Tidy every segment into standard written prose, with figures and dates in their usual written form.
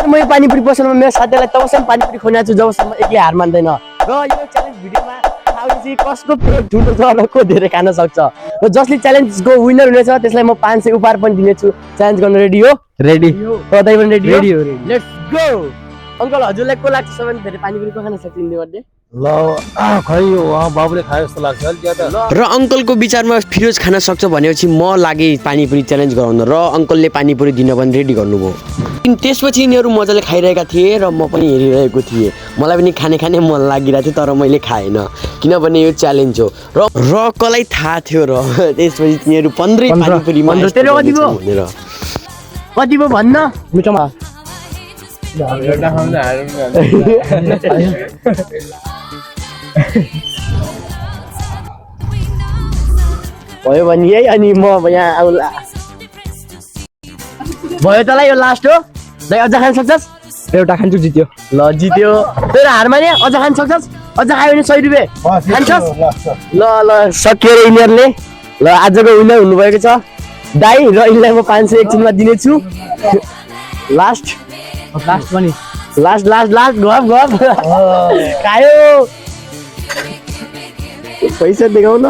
म यो पानीपुरी पसलमा मेरो साथीलाई तबसम्म पानीपुरी खुवाएको छु जबसम्म एक्लै हार मान्दैन र यो च्यालेन्ज भिडियोमा थाहा कसको पेट ठुलो छ र को धेरै खान सक्छ र जसले च्यालेन्जको विनर हुनेछ त्यसलाई म 500 उपहार पनि दिनेछु च्यालेन्ज गर्न रेडी हो रेडी तपाईँ पनि रेडी रेडी हो लेट्स गो अङ्कल हजुरलाई को लाग्छ सबैभन्दा धेरै पानीपुरी को खान सक्छ यिनीमध्ये ल खै उहाँ बाबुले खाए जस्तो लाग्छ अलि ज्यादा र अङ्कलको विचारमा फिरोज खान सक्छ भनेपछि म लागे पानीपुरी च्यालेन्ज गराउन र अङ्कलले पानीपुरी दिन पनि रेडी गर्नुभयो त्यसपछि यिनीहरू मजाले खाइरहेका थिए र म पनि हेरिरहेको थिएँ मलाई पनि खाने मन लागिरहेको थियो तर मैले खाएन किनभने यो च्यालेन्ज हो र कसलाई थाहा थियो र त्यसपछि तिनीहरू 15 पानीपुरीमा भनेर कति पो भन्न मिठोमा भयो भने यही अनि म यहाँ आउला भयो तँलाई यो लास्ट हो ल अझ खान सक्छस् एउटा खान्छु जित्यो ल जित्यो तेरो हार माने अझ खान सक्छस् अझ खायो भने 100 रुपैयाँ खान्छस् ल ल सकियो रे यिनीहरूले ल आजको विनर हुनुभएको छ दाइ र यिनलाई म 500 एकछिनमा दिनेछु लास्ट पनि लास्ट गफ खायो पैसा देखाउन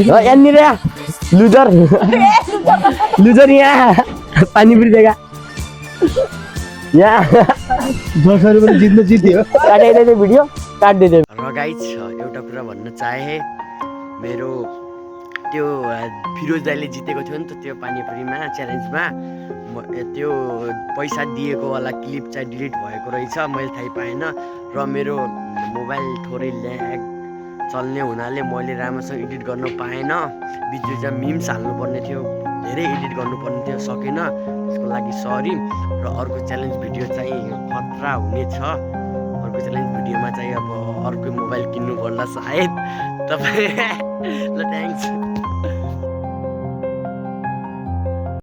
यहाँनिर लुजर यहाँ पानीपुरी देखा यहाँ 10 रुपैयाँ जित्नु जित्यो काटिदिँदै भिडियो काटिदिँदै र गाइज एउटा कुरा भन्न चाहे मेरो त्यो फिरोज दाइले जितेको थियो नि त त्यो पानीपुरीमा च्यालेन्जमा त्यो पैसा दिएको वाला क्लिप चाहिँ डिलिट भएको रहेछ मैले थाहै पाएन र मेरो मोबाइल थोरै ल्याग चल्ने हुनाले मैले राम्रोसँग एडिट गर्न पाएन बिचमा मिम्स हाल्नुपर्ने थियो धेरै एडिट गर्नुपर्ने थियो सकेन त्यसको लागि सरी र अर्को च्यालेन्ज भिडियो चाहिँ खतरा हुनेछ अर्को च्यालेन्ज भिडियोमा चाहिँ अब अर्को मोबाइल किन्नु पर्ला सायद तपाईँ ल थ्याङ्क्स